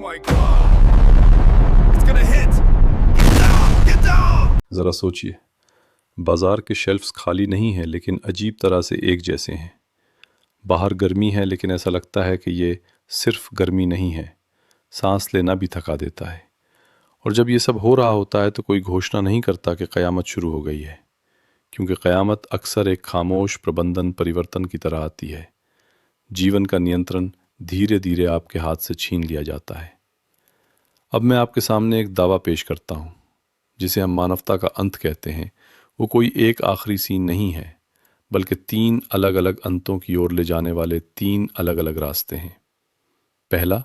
my god! It's gonna hit! Get down! Get down! ज़रा सोचिए, बाज़ार के शेल्फ्स खाली नहीं हैं लेकिन अजीब तरह से एक जैसे हैं। बाहर गर्मी है लेकिन ऐसा लगता है कि ये सिर्फ गर्मी नहीं है, सांस लेना भी थका देता है। और जब ये सब हो रहा होता है तो कोई घोषणा नहीं करता कि क़यामत शुरू हो गई है, क्योंकि क़यामत अक्सर एक खामोश प्रबंधन परिवर्तन की तरह आती है। जीवन का नियंत्रण धीरे धीरे आपके हाथ से छीन लिया जाता है। अब मैं आपके सामने एक दावा पेश करता हूँ, जिसे हम मानवता का अंत कहते हैं। वो कोई एक आखिरी सीन नहीं है, बल्कि 3 अलग अलग अंतों की ओर ले जाने वाले 3 अलग अलग रास्ते हैं। पहला,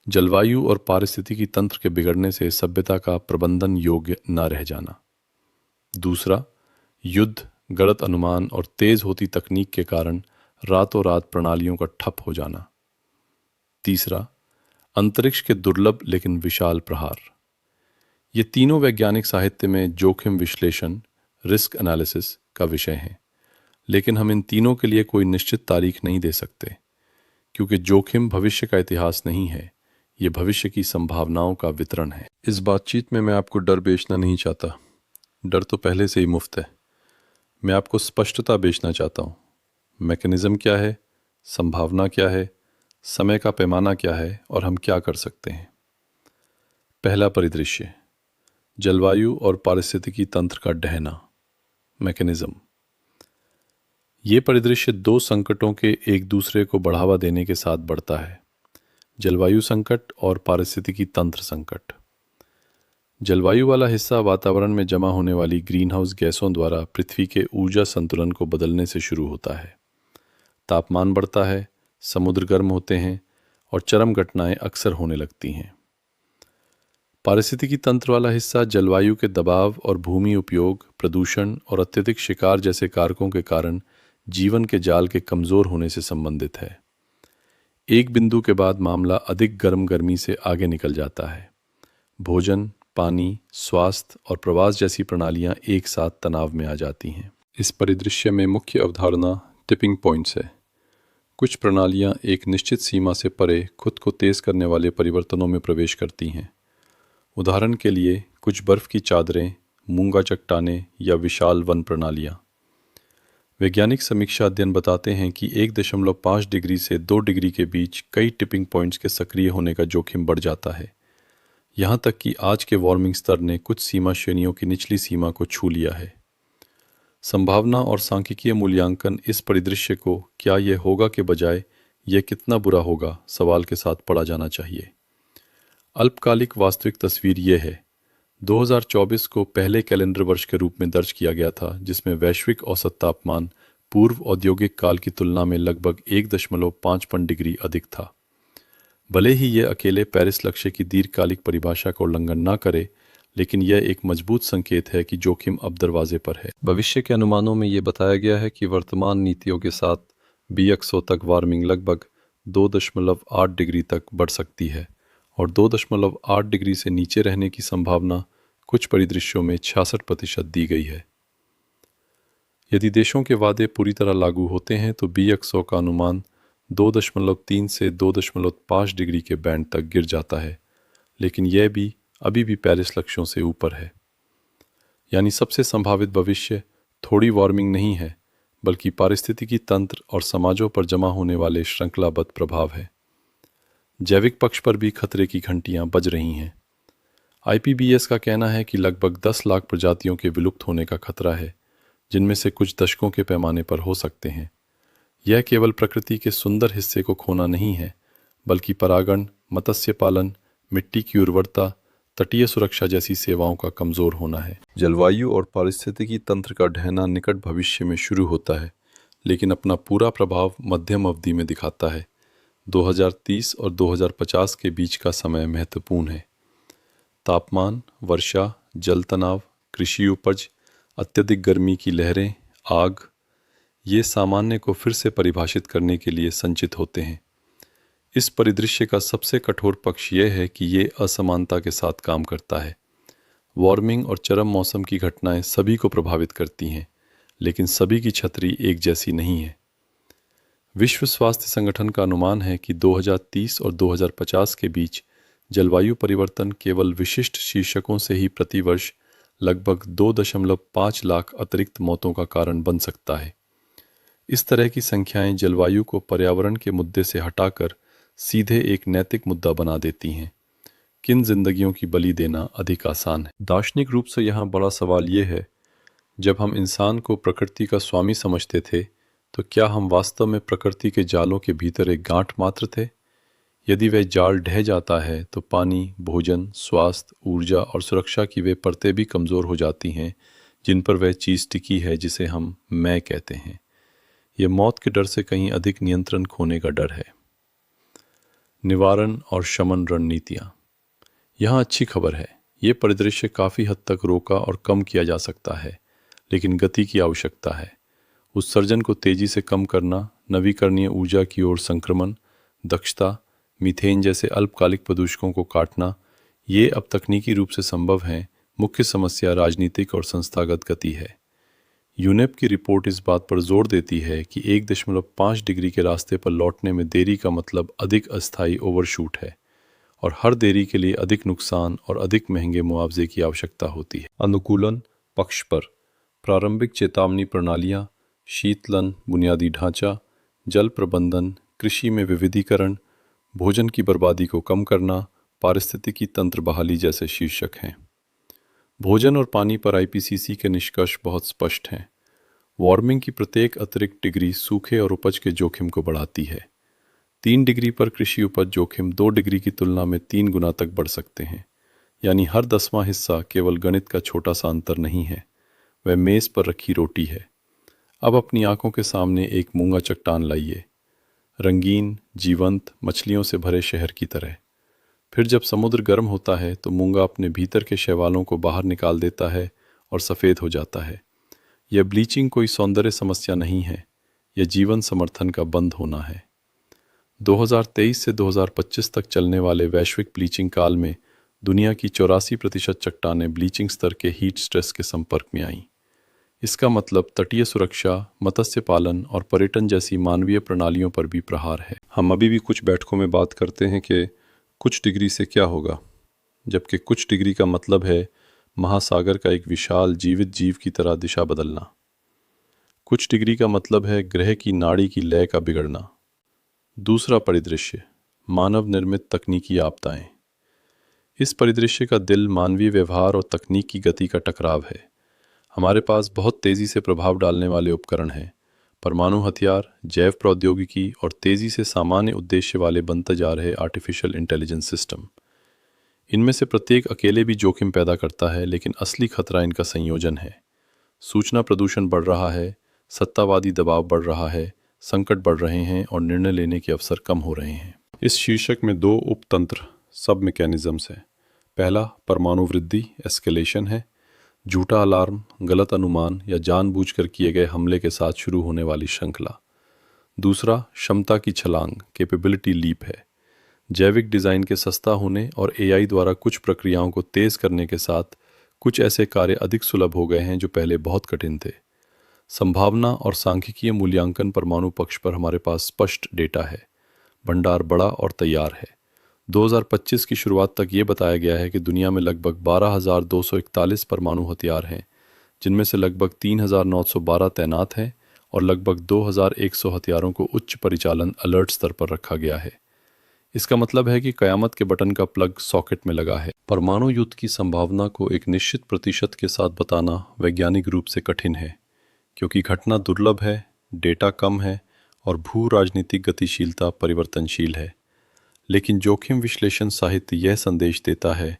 जलवायु और पारिस्थितिकी तंत्र के बिगड़ने से सभ्यता का प्रबंधन योग्य न रह जाना। दूसरा, युद्ध, गलत अनुमान और तेज होती तकनीक के कारण रातों रात प्रणालियों का ठप हो जाना। तीसरा, अंतरिक्ष के दुर्लभ लेकिन विशाल प्रहार। ये तीनों वैज्ञानिक साहित्य में जोखिम विश्लेषण, रिस्क एनालिसिस का विषय हैं, लेकिन हम इन तीनों के लिए कोई निश्चित तारीख नहीं दे सकते, क्योंकि जोखिम भविष्य का इतिहास नहीं है, ये भविष्य की संभावनाओं का वितरण है। इस बातचीत में मैं आपको डर बेचना नहीं चाहता, डर तो पहले से ही मुफ्त है। मैं आपको स्पष्टता बेचना चाहता हूँ। मैकेनिज्म क्या है, संभावना क्या है, समय का पैमाना क्या है और हम क्या कर सकते हैं। पहला परिदृश्य, जलवायु और पारिस्थितिकी तंत्र का ढहना। मैकेनिज्म। ये परिदृश्य 2 संकटों के एक दूसरे को बढ़ावा देने के साथ बढ़ता है, जलवायु संकट और पारिस्थितिकी तंत्र संकट। जलवायु वाला हिस्सा वातावरण में जमा होने वाली ग्रीनहाउस गैसों द्वारा पृथ्वी के ऊर्जा संतुलन को बदलने से शुरू होता है। तापमान बढ़ता है, समुद्र गर्म होते हैं और चरम घटनाएं अक्सर होने लगती हैं। पारिस्थितिकी तंत्र वाला हिस्सा जलवायु के दबाव और भूमि उपयोग, प्रदूषण और अत्यधिक शिकार जैसे कारकों के कारण जीवन के जाल के कमज़ोर होने से संबंधित है। एक बिंदु के बाद मामला अधिक गर्मी से आगे निकल जाता है। भोजन, पानी, स्वास्थ्य और प्रवास जैसी प्रणालियां एक साथ तनाव में आ जाती हैं। इस परिदृश्य में मुख्य अवधारणा टिपिंग पॉइंट्स है। कुछ प्रणालियां एक निश्चित सीमा से परे खुद को तेज करने वाले परिवर्तनों में प्रवेश करती हैं। उदाहरण के लिए कुछ बर्फ़ की चादरें, मूंगा चट्टानें या विशाल वन प्रणालियां। वैज्ञानिक समीक्षा अध्ययन बताते हैं कि 1.5 डिग्री से 2 डिग्री के बीच कई टिपिंग पॉइंट्स के सक्रिय होने का जोखिम बढ़ जाता है। यहाँ तक कि आज के वार्मिंग स्तर ने कुछ सीमा श्रेणियों की निचली सीमा को छू लिया है। संभावना और सांख्यिकीय मूल्यांकन इस परिदृश्य को क्या यह होगा के बजाय यह कितना बुरा होगा सवाल के साथ पढ़ा जाना चाहिए। अल्पकालिक वास्तविक तस्वीर यह है। 2024 को पहले कैलेंडर वर्ष के रूप में दर्ज किया गया था, जिसमें वैश्विक औसत तापमान पूर्व औद्योगिक काल की तुलना में लगभग 1.55 डिग्री अधिक था। भले ही यह अकेले पेरिस लक्ष्य की दीर्घकालिक परिभाषा का उल्लंघन न करे, लेकिन यह एक मजबूत संकेत है कि जोखिम अब दरवाजे पर है। भविष्य के अनुमानों में यह बताया गया है कि वर्तमान नीतियों के साथ BXO तक वार्मिंग लगभग 2.8 डिग्री तक बढ़ सकती है और 2.8 डिग्री से नीचे रहने की संभावना कुछ परिदृश्यों में 66% दी गई है। यदि देशों के वादे पूरी तरह लागू होते हैं तो BXO का अनुमान 2.3 से 2.5 डिग्री के बैंड तक गिर जाता है, लेकिन यह भी अभी भी पेरिस लक्ष्यों से ऊपर है। यानी सबसे संभावित भविष्य थोड़ी वार्मिंग नहीं है, बल्कि पारिस्थितिकी तंत्र और समाजों पर जमा होने वाले श्रृंखलाबद्ध प्रभाव है। जैविक पक्ष पर भी खतरे की घंटियां बज रही हैं। IPBES का कहना है कि लगभग 10 लाख प्रजातियों के विलुप्त होने का खतरा है, जिनमें से कुछ दशकों के पैमाने पर हो सकते हैं। यह केवल प्रकृति के सुंदर हिस्से को खोना नहीं है, बल्कि परागण, मत्स्य पालन, मिट्टी की उर्वरता, तटीय सुरक्षा जैसी सेवाओं का कमज़ोर होना है। जलवायु और पारिस्थितिकी तंत्र का ढहना निकट भविष्य में शुरू होता है, लेकिन अपना पूरा प्रभाव मध्यम अवधि में दिखाता है। 2030 और 2050 के बीच का समय महत्वपूर्ण है। तापमान, वर्षा, जल तनाव, कृषि उपज, अत्यधिक गर्मी की लहरें, आग, ये सामान्य को फिर से परिभाषित करने के लिए संचित होते हैं। इस परिदृश्य का सबसे कठोर पक्ष यह है कि ये असमानता के साथ काम करता है। वार्मिंग और चरम मौसम की घटनाएं सभी को प्रभावित करती हैं, लेकिन सभी की छतरी एक जैसी नहीं है। विश्व स्वास्थ्य संगठन का अनुमान है कि 2030 और 2050 के बीच जलवायु परिवर्तन केवल विशिष्ट शीर्षकों से ही प्रतिवर्ष लगभग 2.5 लाख अतिरिक्त मौतों का कारण बन सकता है। इस तरह की संख्याएं जलवायु को पर्यावरण के मुद्दे से हटाकर सीधे एक नैतिक मुद्दा बना देती हैं। किन जिंदगियों की बलि देना अधिक आसान है? दार्शनिक रूप से यहाँ बड़ा सवाल ये है, जब हम इंसान को प्रकृति का स्वामी समझते थे तो क्या हम वास्तव में प्रकृति के जालों के भीतर एक गांठ मात्र थे? यदि वह जाल ढह जाता है तो पानी, भोजन, स्वास्थ्य, ऊर्जा और सुरक्षा की वे परतें भी कमज़ोर हो जाती हैं जिन पर वह चीज़ टिकी है जिसे हम मैं कहते हैं। यह मौत के डर से कहीं अधिक नियंत्रण खोने का डर है। निवारण और शमन रणनीतियाँ। यहाँ अच्छी खबर है, ये परिदृश्य काफ़ी हद तक रोका और कम किया जा सकता है, लेकिन गति की आवश्यकता है। उत्सर्जन को तेज़ी से कम करना, नवीकरणीय ऊर्जा की ओर संक्रमण, दक्षता, मीथेन जैसे अल्पकालिक प्रदूषकों को काटना, ये अब तकनीकी रूप से संभव हैं। मुख्य समस्या राजनीतिक और संस्थागत गति है। यूनेप की रिपोर्ट इस बात पर जोर देती है कि 1.5 डिग्री के रास्ते पर लौटने में देरी का मतलब अधिक अस्थायी ओवरशूट है और हर देरी के लिए अधिक नुकसान और अधिक महंगे मुआवजे की आवश्यकता होती है। अनुकूलन पक्ष पर प्रारंभिक चेतावनी प्रणालियाँ, शीतलन, बुनियादी ढांचा, जल प्रबंधन, कृषि में विविधीकरण, भोजन की बर्बादी को कम करना, पारिस्थितिकी तंत्र बहाली जैसे शीर्षक हैं। भोजन और पानी पर आईपीसीसी के निष्कर्ष बहुत स्पष्ट हैं। वार्मिंग की प्रत्येक अतिरिक्त डिग्री सूखे और उपज के जोखिम को बढ़ाती है। 3 डिग्री पर कृषि उपज जोखिम 2 डिग्री की तुलना में 3 गुना तक बढ़ सकते हैं। यानी हर 10वां हिस्सा केवल गणित का छोटा सा अंतर नहीं है, वह मेज़ पर रखी रोटी है। अब अपनी आंखों के सामने एक मूंगा चट्टान लाइए, रंगीन, जीवंत, मछलियों से भरे शहर की तरह। फिर जब समुद्र गर्म होता है तो मूंगा अपने भीतर के शैवालों को बाहर निकाल देता है और सफ़ेद हो जाता है। यह ब्लीचिंग कोई सौंदर्य समस्या नहीं है, यह जीवन समर्थन का बंद होना है। 2023 से 2025 तक चलने वाले वैश्विक ब्लीचिंग काल में दुनिया की 84% चट्टानें ब्लीचिंग स्तर के हीट स्ट्रेस के संपर्क में आईं। इसका मतलब तटीय सुरक्षा, मत्स्य पालन और पर्यटन जैसी मानवीय प्रणालियों पर भी प्रहार है। हम अभी भी कुछ बैठकों में बात करते हैं कि कुछ डिग्री से क्या होगा, जबकि कुछ डिग्री का मतलब है महासागर का एक विशाल जीवित जीव की तरह दिशा बदलना। कुछ डिग्री का मतलब है ग्रह की नाड़ी की लय का बिगड़ना। दूसरा परिदृश्य, मानव निर्मित तकनीकी आपदाएं। इस परिदृश्य का दिल मानवीय व्यवहार और तकनीक की गति का टकराव है। हमारे पास बहुत तेज़ी से प्रभाव डालने वाले उपकरण हैं, परमाणु हथियार, जैव प्रौद्योगिकी और तेज़ी से सामान्य उद्देश्य वाले बनते जा रहे आर्टिफिशियल इंटेलिजेंस सिस्टम। इनमें से प्रत्येक अकेले भी जोखिम पैदा करता है, लेकिन असली खतरा इनका संयोजन है। सूचना प्रदूषण बढ़ रहा है, सत्तावादी दबाव बढ़ रहा है, संकट बढ़ रहे हैं और निर्णय लेने के अवसर कम हो रहे हैं। इस शीर्षक में 2 उपतंत्र सब मैकेनिज्म्स हैं। पहला परमाणु वृद्धि एस्केलेशन है, झूठा अलार्म, गलत अनुमान या जानबूझकर किए गए हमले के साथ शुरू होने वाली श्रृंखला। दूसरा क्षमता की छलांग कैपेबिलिटी लीप है, जैविक डिज़ाइन के सस्ता होने और एआई द्वारा कुछ प्रक्रियाओं को तेज़ करने के साथ कुछ ऐसे कार्य अधिक सुलभ हो गए हैं जो पहले बहुत कठिन थे। संभावना और सांख्यिकीय मूल्यांकन परमाणु पक्ष पर हमारे पास स्पष्ट डेटा है, भंडार बड़ा और तैयार है। 2025 की शुरुआत तक ये बताया गया है कि दुनिया में लगभग 12,241 परमाणु हथियार हैं, जिनमें से लगभग 3,912 तैनात हैं और लगभग 2,100 हथियारों को उच्च परिचालन अलर्ट स्तर पर रखा गया है। इसका मतलब है कि कयामत के बटन का प्लग सॉकेट में लगा है। परमाणु युद्ध की संभावना को एक निश्चित प्रतिशत के साथ बताना वैज्ञानिक रूप से कठिन है, क्योंकि घटना दुर्लभ है, डेटा कम है और भू राजनीतिक गतिशीलता परिवर्तनशील है। लेकिन जोखिम विश्लेषण साहित्य यह संदेश देता है,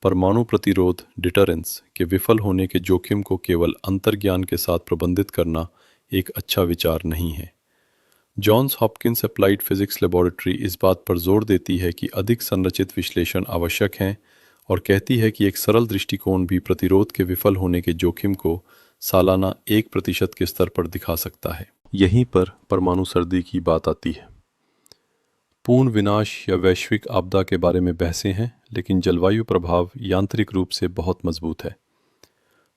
परमाणु प्रतिरोध डिटरेंस के विफल होने के जोखिम को केवल अंतर्ज्ञान के साथ प्रबंधित करना एक अच्छा विचार नहीं है। Johns Hopkins applied physics laboratory इस बात पर जोर देती है कि अधिक संरचित विश्लेषण आवश्यक हैं और कहती है कि एक सरल दृष्टिकोण भी प्रतिरोध के विफल होने के जोखिम को सालाना 1% के स्तर पर दिखा सकता है। यहीं पर परमाणु सर्दी की बात आती है। पूर्ण विनाश या वैश्विक आपदा के बारे में बहसें हैं, लेकिन जलवायु प्रभाव यांत्रिक रूप से बहुत मजबूत है।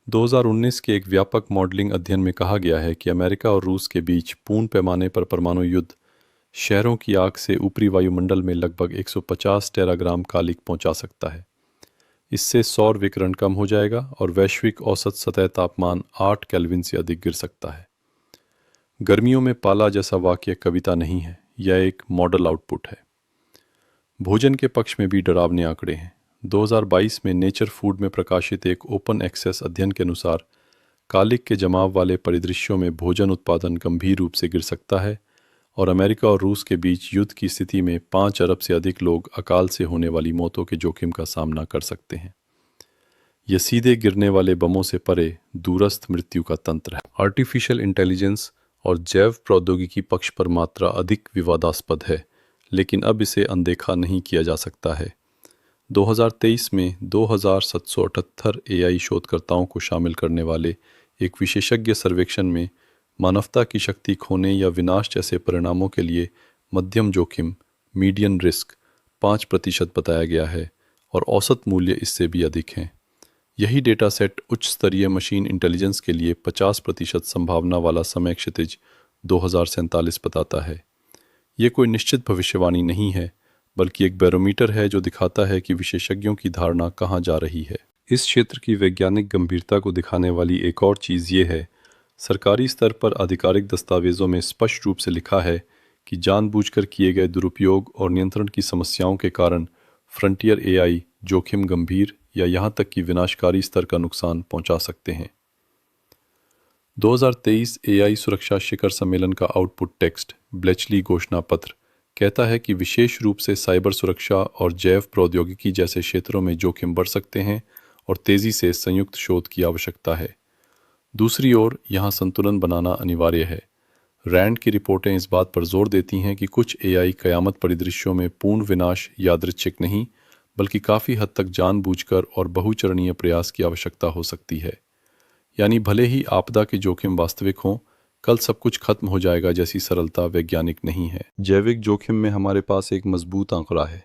2019 के एक व्यापक मॉडलिंग अध्ययन में कहा गया है कि अमेरिका और रूस के बीच पूर्ण पैमाने पर परमाणु युद्ध शहरों की आग से ऊपरी वायुमंडल में लगभग 150 टेराग्राम कालिक पहुंचा सकता है। इससे सौर विकिरण कम हो जाएगा और वैश्विक औसत सतह तापमान 8 केल्विन से अधिक गिर सकता है। गर्मियों में पाला जैसा वाक्य कविता नहीं है, यह एक मॉडल आउटपुट है। भोजन के पक्ष में भी डरावने आंकड़े हैं। 2022 में नेचर फूड में प्रकाशित एक ओपन एक्सेस अध्ययन के अनुसार कालिक के जमाव वाले परिदृश्यों में भोजन उत्पादन गंभीर रूप से गिर सकता है और अमेरिका और रूस के बीच युद्ध की स्थिति में 5 अरब से अधिक लोग अकाल से होने वाली मौतों के जोखिम का सामना कर सकते हैं। यह सीधे गिरने वाले बमों से परे दूरस्थ मृत्यु का तंत्र है। आर्टिफिशियल इंटेलिजेंस और जैव प्रौद्योगिकी पक्ष पर मात्रा अधिक विवादास्पद है, लेकिन अब इसे अनदेखा नहीं किया जा सकता है। 2023 में 2778 AI शोधकर्ताओं को शामिल करने वाले एक विशेषज्ञ सर्वेक्षण में मानवता की शक्ति खोने या विनाश जैसे परिणामों के लिए मध्यम जोखिम मीडियन रिस्क 5% बताया गया है और औसत मूल्य इससे भी अधिक हैं। यही डेटा सेट उच्च स्तरीय मशीन इंटेलिजेंस के लिए 50% संभावना वाला समय क्षितिज 2047 बताता है। ये कोई निश्चित भविष्यवाणी नहीं है, बल्कि एक बैरोमीटर है जो दिखाता है कि विशेषज्ञों की धारणा कहाँ जा रही है। इस क्षेत्र की वैज्ञानिक गंभीरता को दिखाने वाली एक और चीज़ ये है, सरकारी स्तर पर आधिकारिक दस्तावेजों में स्पष्ट रूप से लिखा है कि जानबूझकर किए गए दुरुपयोग और नियंत्रण की समस्याओं के कारण फ्रंटियर AI जोखिम गंभीर या यहाँ तक कि विनाशकारी स्तर का नुकसान पहुँचा सकते हैं। 2023 AI सुरक्षा शिखर सम्मेलन का आउटपुट टेक्स्ट ब्लेचली घोषणा पत्र कहता है कि विशेष रूप से साइबर सुरक्षा और जैव प्रौद्योगिकी जैसे क्षेत्रों में जोखिम बढ़ सकते हैं और तेज़ी से संयुक्त शोध की आवश्यकता है। दूसरी ओर यहाँ संतुलन बनाना अनिवार्य है। रैंड की रिपोर्टें इस बात पर जोर देती हैं कि कुछ AI कयामत परिदृश्यों में पूर्ण विनाश यादृच्छिक नहीं, बल्कि काफ़ी हद तक जानबूझकर और बहुचरणीय प्रयास की आवश्यकता हो सकती है। यानी भले ही आपदा के जोखिम वास्तविक हों, कल सब कुछ खत्म हो जाएगा जैसी सरलता वैज्ञानिक नहीं है। जैविक जोखिम में हमारे पास एक मजबूत आंकड़ा है।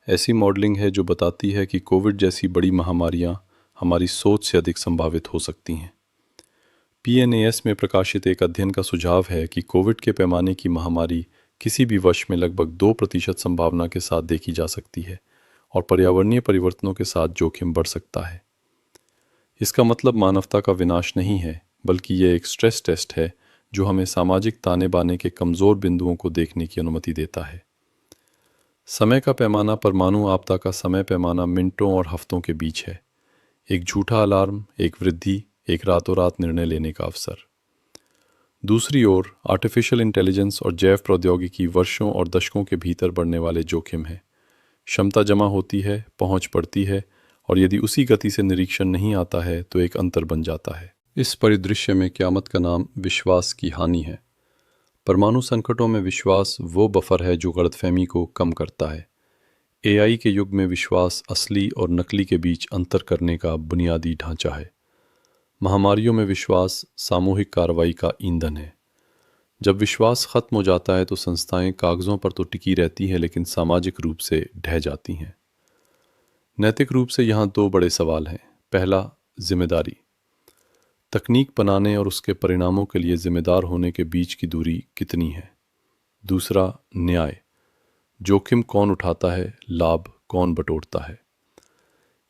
ऐसी मॉडलिंग है जो बताती है कि कोविड जैसी बड़ी महामारियां हमारी सोच से अधिक संभावित हो सकती हैं। PNAS में प्रकाशित एक अध्ययन का सुझाव है कि कोविड के पैमाने की महामारी किसी भी वर्ष में लगभग 2% संभावना के साथ देखी जा सकती है और पर्यावरणीय परिवर्तनों के साथ जोखिम बढ़ सकता है। इसका मतलब मानवता का विनाश नहीं है, बल्कि यह एक स्ट्रेस टेस्ट है जो हमें सामाजिक ताने बाने के कमज़ोर बिंदुओं को देखने की अनुमति देता है। समय का पैमाना परमाणु आपदा का समय पैमाना मिनटों और हफ्तों के बीच है। एक झूठा अलार्म, एक वृद्धि, एक रातों रात निर्णय लेने का अवसर। दूसरी ओर आर्टिफिशियल इंटेलिजेंस और जैव प्रौद्योगिकी वर्षों और दशकों के भीतर बढ़ने वाले जोखिम है। क्षमता जमा होती है, पहुंच बढ़ती है और यदि उसी गति से निरीक्षण नहीं आता है तो एक अंतर बन जाता है। इस परिदृश्य में क़यामत का नाम विश्वास की हानि है। परमाणु संकटों में विश्वास वो बफर है जो गलतफहमी को कम करता है। AI के युग में विश्वास असली और नकली के बीच अंतर करने का बुनियादी ढांचा है। महामारियों में विश्वास सामूहिक कार्रवाई का ईंधन है। जब विश्वास खत्म हो जाता है तो संस्थाएं कागज़ों पर तो टिकी रहती हैं, लेकिन सामाजिक रूप से ढह जाती हैं। नैतिक रूप से यहाँ 2 बड़े सवाल हैं। पहला, जिम्मेदारी। तकनीक बनाने और उसके परिणामों के लिए जिम्मेदार होने के बीच की दूरी कितनी है। दूसरा, न्याय। जोखिम कौन उठाता है, लाभ कौन बटोरता है।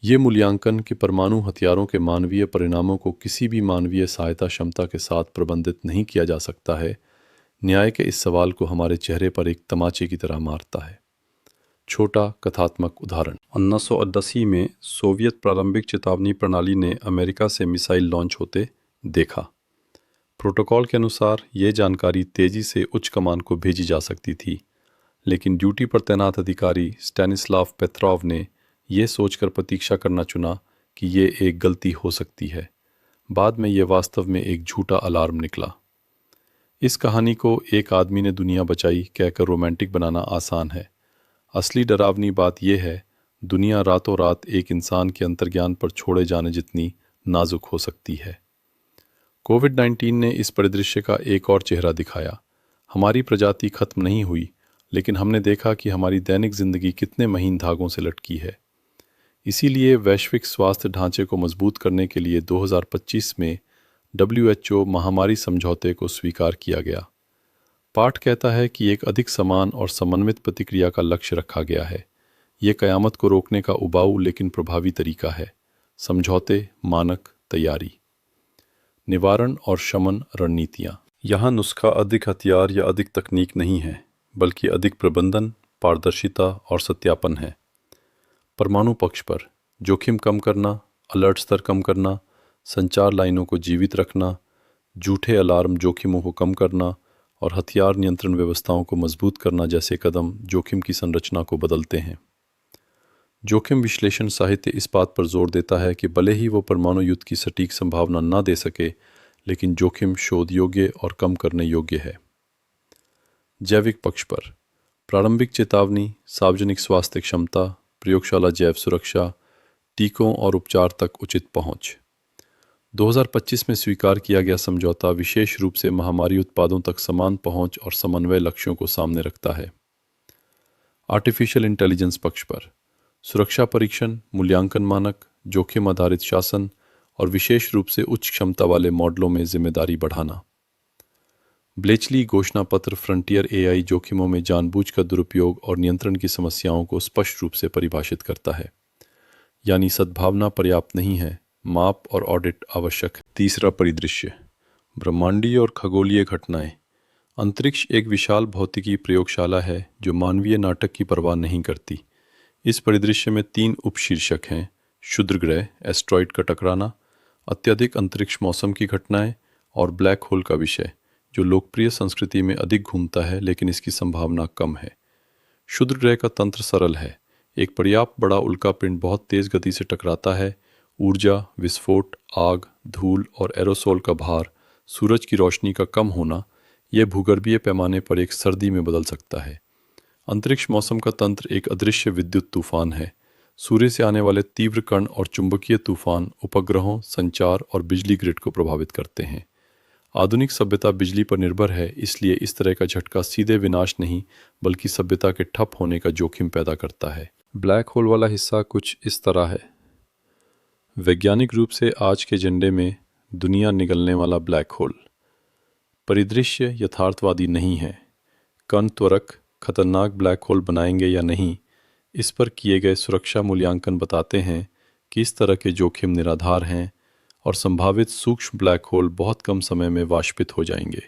ये मूल्यांकन कि परमाणु हथियारों के मानवीय परिणामों को किसी भी मानवीय सहायता क्षमता के साथ प्रबंधित नहीं किया जा सकता है, न्याय के इस सवाल को हमारे चेहरे पर एक तमाचे की तरह मारता है। छोटा कथात्मक उदाहरण। 1980 में सोवियत प्रारंभिक चेतावनी प्रणाली ने अमेरिका से मिसाइल लॉन्च होते देखा। प्रोटोकॉल के अनुसार ये जानकारी तेजी से उच्च कमान को भेजी जा सकती थी, लेकिन ड्यूटी पर तैनात अधिकारी स्टैनिस्लाव पेट्रोव ने यह सोचकर प्रतीक्षा करना चुना कि ये एक गलती हो सकती है। बाद में यह वास्तव में एक झूठा अलार्म निकला। इस कहानी को एक आदमी ने दुनिया बचाई कहकर रोमांटिक बनाना आसान है। असली डरावनी बात यह है, दुनिया रातों रात एक इंसान के अंतर्ज्ञान पर छोड़े जाने जितनी नाजुक हो सकती है। कोविड-19 ने इस परिदृश्य का एक और चेहरा दिखाया। हमारी प्रजाति खत्म नहीं हुई, लेकिन हमने देखा कि हमारी दैनिक जिंदगी कितने महीन धागों से लटकी है। इसीलिए वैश्विक स्वास्थ्य ढांचे को मजबूत करने के लिए 2025 में WHO महामारी समझौते को स्वीकार किया गया। पाठ कहता है कि एक अधिक समान और समन्वित प्रतिक्रिया का लक्ष्य रखा गया है। ये क़यामत को रोकने का उबाऊ लेकिन प्रभावी तरीका है। समझौते, मानक, तैयारी, निवारण और शमन रणनीतियाँ। यहाँ नुस्खा अधिक हथियार या अधिक तकनीक नहीं है, बल्कि अधिक प्रबंधन, पारदर्शिता और सत्यापन है। परमाणु पक्ष पर जोखिम कम करना, अलर्ट स्तर कम करना, संचार लाइनों को जीवित रखना, झूठे अलार्म जोखिमों को कम करना और हथियार नियंत्रण व्यवस्थाओं को मजबूत करना जैसे कदम जोखिम की संरचना को बदलते हैं। जोखिम विश्लेषण साहित्य इस बात पर जोर देता है कि भले ही वो परमाणु युद्ध की सटीक संभावना न दे सके, लेकिन जोखिम शोध योग्य और कम करने योग्य है। जैविक पक्ष पर प्रारंभिक चेतावनी, सार्वजनिक स्वास्थ्य क्षमता, प्रयोगशाला जैव सुरक्षा, टीकों और उपचार तक उचित पहुंच। 2025 में स्वीकार किया गया समझौता विशेष रूप से महामारी उत्पादों तक समान पहुंच और समन्वय लक्ष्यों को सामने रखता है। आर्टिफिशियल इंटेलिजेंस पक्ष पर सुरक्षा परीक्षण, मूल्यांकन मानक, जोखिम आधारित शासन और विशेष रूप से उच्च क्षमता वाले मॉडलों में जिम्मेदारी बढ़ाना। ब्लेचली घोषणा पत्र फ्रंटियर एआई जोखिमों में जानबूझकर दुरुपयोग और नियंत्रण की समस्याओं को स्पष्ट रूप से परिभाषित करता है। यानी सद्भावना पर्याप्त नहीं है, माप और ऑडिट आवश्यक है। तीसरा परिदृश्य, ब्रह्मांडीय और खगोलीय घटनाएं। अंतरिक्ष एक विशाल भौतिकी प्रयोगशाला है जो मानवीय नाटक की परवाह नहीं करती। इस परिदृश्य में 3 उपशीर्षक हैं: क्षुद्र ग्रह, एस्ट्रॉइड का टकराना, अत्यधिक अंतरिक्ष मौसम की घटनाएं और ब्लैक होल का विषय, जो लोकप्रिय संस्कृति में अधिक घूमता है लेकिन इसकी संभावना कम है। क्षुद्र ग्रह का तंत्र सरल है। एक पर्याप्त बड़ा उल्कापिंड बहुत तेज गति से टकराता है। ऊर्जा, विस्फोट, आग, धूल और एरोसोल का भार, सूरज की रोशनी का कम होना, यह भूगर्भीय पैमाने पर एक सर्दी में बदल सकता है। अंतरिक्ष मौसम का तंत्र एक अदृश्य विद्युत तूफान है। सूर्य से आने वाले तीव्र कण और चुंबकीय तूफान उपग्रहों, संचार और बिजली ग्रिड को प्रभावित करते हैं। आधुनिक सभ्यता बिजली पर निर्भर है, इसलिए इस तरह का झटका सीधे विनाश नहीं बल्कि सभ्यता के ठप होने का जोखिम पैदा करता है। ब्लैक होल वाला हिस्सा कुछ इस तरह है। वैज्ञानिक रूप से आज के एजेंडे में दुनिया निगलने वाला ब्लैक होल परिदृश्य यथार्थवादी नहीं है। कण त्वरक खतरनाक ब्लैक होल बनाएंगे या नहीं, इस पर किए गए सुरक्षा मूल्यांकन बताते हैं कि इस तरह के जोखिम निराधार हैं और संभावित सूक्ष्म ब्लैक होल बहुत कम समय में वाष्पित हो जाएंगे।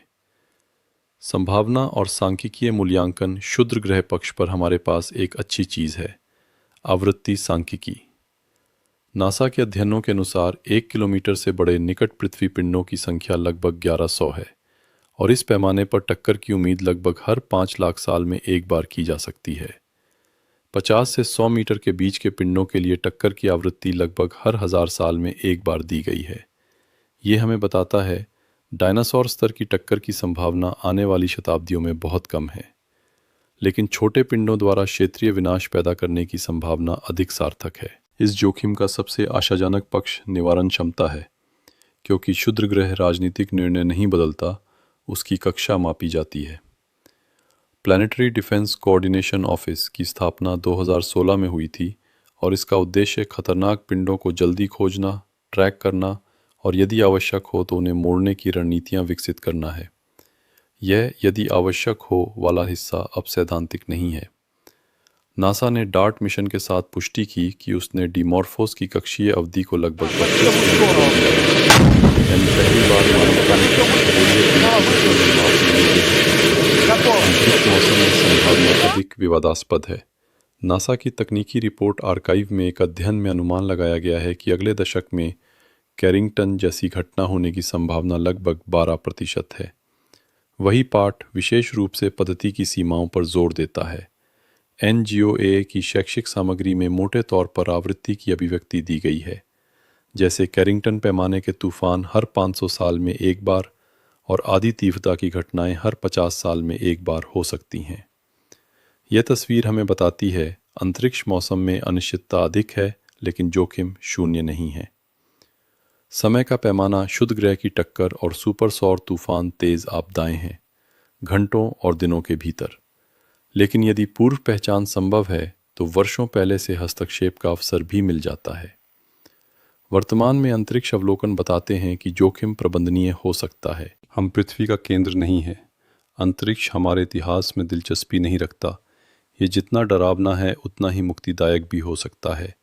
संभावना और सांख्यिकीय मूल्यांकन। क्षुद्र ग्रह पक्ष पर हमारे पास एक अच्छी चीज़ है, आवृत्ति सांख्यिकी। नासा के अध्ययनों के अनुसार 1 किलोमीटर से बड़े निकट पृथ्वी पिंडों की संख्या लगभग 1100 है और इस पैमाने पर टक्कर की उम्मीद लगभग हर 5 लाख साल में एक बार की जा सकती है। 50 से 100 मीटर के बीच के पिंडों के लिए टक्कर की आवृत्ति लगभग हर 1000 साल में एक बार दी गई है। ये हमें बताता है डायनासोर स्तर की टक्कर की संभावना आने वाली शताब्दियों में बहुत कम है, लेकिन छोटे पिंडों द्वारा क्षेत्रीय विनाश पैदा करने की संभावना अधिक सार्थक है। इस जोखिम का सबसे आशाजनक पक्ष निवारण क्षमता है, क्योंकि क्षुद्र ग्रह राजनीतिक निर्णय नहीं बदलता, उसकी कक्षा मापी जाती है। प्लानिटरी डिफेंस कोऑर्डिनेशन ऑफिस की स्थापना 2016 में हुई थी और इसका उद्देश्य खतरनाक पिंडों को जल्दी खोजना, ट्रैक करना और यदि आवश्यक हो तो उन्हें मोड़ने की रणनीतियाँ विकसित करना है। यह यदि आवश्यक हो वाला हिस्सा अब सैद्धांतिक नहीं है। नासा ने डार्ट मिशन के साथ पुष्टि की कि उसने डिमॉर्फोस की कक्षीय अवधि को लगभग 25 यानी पहली बार मौसम में संभावना अधिक विवादास्पद है। नासा की तकनीकी रिपोर्ट आर्काइव में एक अध्ययन में अनुमान लगाया गया है कि अगले दशक में कैरिंगटन जैसी घटना होने की संभावना लगभग 12% है। वही पाठ विशेष रूप से पद्धति की सीमाओं पर जोर देता है। NGOA की शैक्षिक सामग्री में मोटे तौर पर आवृत्ति की अभिव्यक्ति दी गई है, जैसे कैरिंगटन पैमाने के तूफान हर 500 साल में एक बार और आधी तीव्रता की घटनाएं हर 50 साल में एक बार हो सकती हैं। यह तस्वीर हमें बताती है अंतरिक्ष मौसम में अनिश्चितता अधिक है, लेकिन जोखिम शून्य नहीं है। समय का पैमाना क्षुद्र ग्रह की टक्कर और सुपर सौर तूफान तेज आपदाएं हैं, घंटों और दिनों के भीतर। लेकिन यदि पूर्व पहचान संभव है तो वर्षों पहले से हस्तक्षेप का अवसर भी मिल जाता है। वर्तमान में अंतरिक्ष अवलोकन बताते हैं कि जोखिम प्रबंधनीय हो सकता है। हम पृथ्वी का केंद्र नहीं है। अंतरिक्ष हमारे इतिहास में दिलचस्पी नहीं रखता। ये जितना डरावना है उतना ही मुक्तिदायक भी हो सकता है।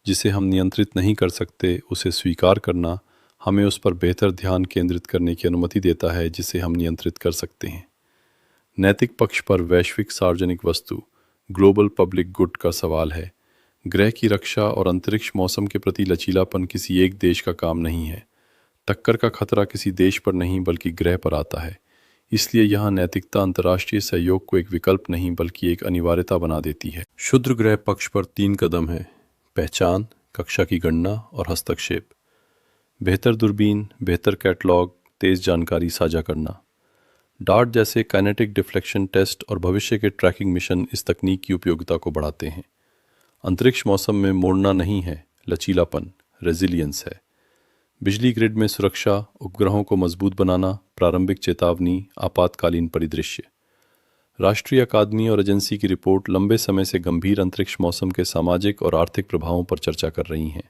जिसे हम नियंत्रित नहीं कर सकते उसे स्वीकार करना हमें उस पर बेहतर ध्यान केंद्रित करने की अनुमति देता है जिसे हम नियंत्रित कर सकते हैं। नैतिक पक्ष पर वैश्विक सार्वजनिक वस्तु ग्लोबल पब्लिक गुड का सवाल है। ग्रह की रक्षा और अंतरिक्ष मौसम के प्रति लचीलापन किसी एक देश का काम नहीं है। टक्कर का खतरा किसी देश पर नहीं बल्कि ग्रह पर आता है। इसलिए यहाँ नैतिकता अंतर्राष्ट्रीय सहयोग को एक विकल्प नहीं बल्कि एक अनिवार्यता बना देती है। क्षुद्र ग्रह पक्ष पर 3 कदम है: पहचान, कक्षा की गणना और हस्तक्षेप। बेहतर दूरबीन, बेहतर कैटलॉग, तेज़ जानकारी साझा करना। डार्ट जैसे काइनेटिक डिफ्लेक्शन टेस्ट और भविष्य के ट्रैकिंग मिशन इस तकनीक की उपयोगिता को बढ़ाते हैं। अंतरिक्ष मौसम में मोड़ना नहीं है, लचीलापन, रेजिलियंस है। बिजली ग्रिड में सुरक्षा, उपग्रहों को मजबूत बनाना, प्रारंभिक चेतावनी, आपातकालीन परिदृश्य। राष्ट्रीय अकादमी और एजेंसी की रिपोर्ट लंबे समय से गंभीर अंतरिक्ष मौसम के सामाजिक और आर्थिक प्रभावों पर चर्चा कर रही हैं।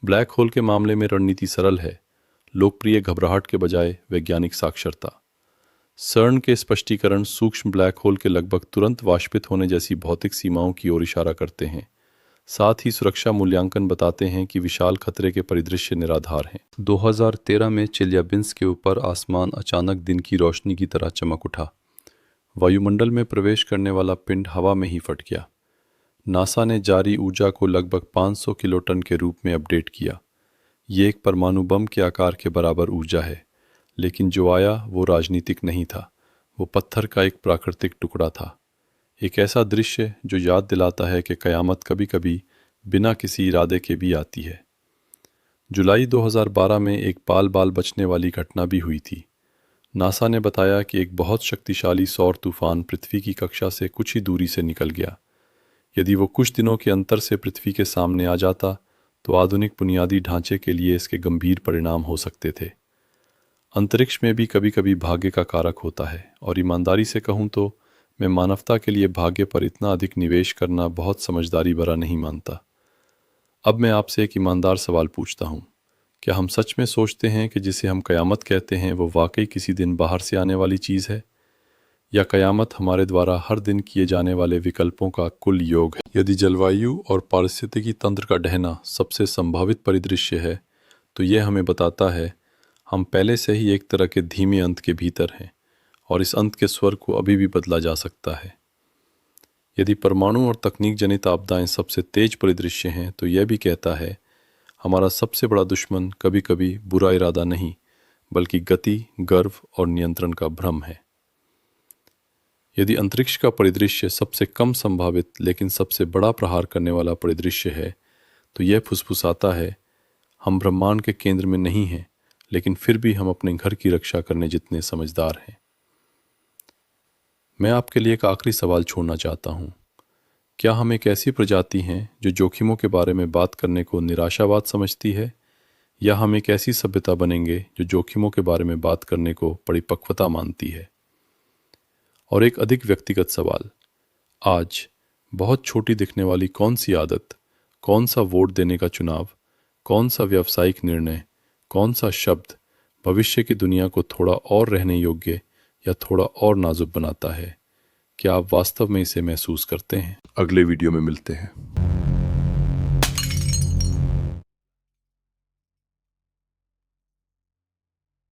ब्लैक होल के मामले में रणनीति सरल है: लोकप्रिय घबराहट के बजाय वैज्ञानिक साक्षरता। सर्न के स्पष्टीकरण सूक्ष्म ब्लैक होल के लगभग तुरंत वाष्पित होने जैसी भौतिक सीमाओं की ओर इशारा करते हैं। साथ ही सुरक्षा मूल्यांकन बताते हैं कि विशाल खतरे के परिदृश्य निराधार हैं। 2013 में चेल्याबिंस्क के ऊपर आसमान अचानक दिन की रोशनी की तरह चमक उठा। वायुमंडल में प्रवेश करने वाला पिंड हवा में ही फट गया। नासा ने जारी ऊर्जा को लगभग 500 किलोटन के रूप में अपडेट किया। ये एक परमाणु बम के आकार के बराबर ऊर्जा है, लेकिन जो आया वो राजनीतिक नहीं था, वो पत्थर का एक प्राकृतिक टुकड़ा था। एक ऐसा दृश्य जो याद दिलाता है कि कयामत कभी कभी बिना किसी इरादे के भी आती है। जुलाई 2012 में एक बाल बाल बचने वाली घटना भी हुई थी। नासा ने बताया कि एक बहुत शक्तिशाली सौर तूफान पृथ्वी की कक्षा से कुछ ही दूरी से निकल गया। यदि वो कुछ दिनों के अंतर से पृथ्वी के सामने आ जाता तो आधुनिक बुनियादी ढांचे के लिए इसके गंभीर परिणाम हो सकते थे। अंतरिक्ष में भी कभी कभी भाग्य का कारक होता है, और ईमानदारी से कहूँ तो मैं मानवता के लिए भाग्य पर इतना अधिक निवेश करना बहुत समझदारी भरा नहीं मानता। अब मैं आपसे एक ईमानदार सवाल पूछता हूँ, क्या हम सच में सोचते हैं कि जिसे हम कयामत कहते हैं वो वाकई किसी दिन बाहर से आने वाली चीज़ है, या कयामत हमारे द्वारा हर दिन किए जाने वाले विकल्पों का कुल योग है? यदि जलवायु और पारिस्थितिकी तंत्र का ढहना सबसे संभावित परिदृश्य है तो यह हमें बताता है हम पहले से ही एक तरह के धीमे अंत के भीतर हैं, और इस अंत के स्वर को अभी भी बदला जा सकता है। यदि परमाणु और तकनीक जनित आपदाएं सबसे तेज परिदृश्य हैं तो यह भी कहता है हमारा सबसे बड़ा दुश्मन कभी कभी बुरा इरादा नहीं बल्कि गति, गर्व और नियंत्रण का भ्रम है। यदि अंतरिक्ष का परिदृश्य सबसे कम संभावित लेकिन सबसे बड़ा प्रहार करने वाला परिदृश्य है तो यह फुसफुसाता है हम ब्रह्मांड के केंद्र में नहीं हैं, लेकिन फिर भी हम अपने घर की रक्षा करने जितने समझदार हैं। मैं आपके लिए एक आखिरी सवाल छोड़ना चाहता हूँ। क्या हम एक ऐसी प्रजाति हैं जो जोखिमों के बारे में बात करने को निराशावाद समझती है, या हम एक ऐसी सभ्यता बनेंगे जो जोखिमों के बारे में बात करने को परिपक्वता मानती है? और एक अधिक व्यक्तिगत सवाल, आज बहुत छोटी दिखने वाली कौन सी आदत, कौन सा वोट देने का चुनाव, कौन सा व्यावसायिक निर्णय, कौन सा शब्द भविष्य की दुनिया को थोड़ा और रहने योग्य या थोड़ा और नाजुक बनाता है? क्या आप वास्तव में इसे महसूस करते हैं? अगले वीडियो में मिलते हैं।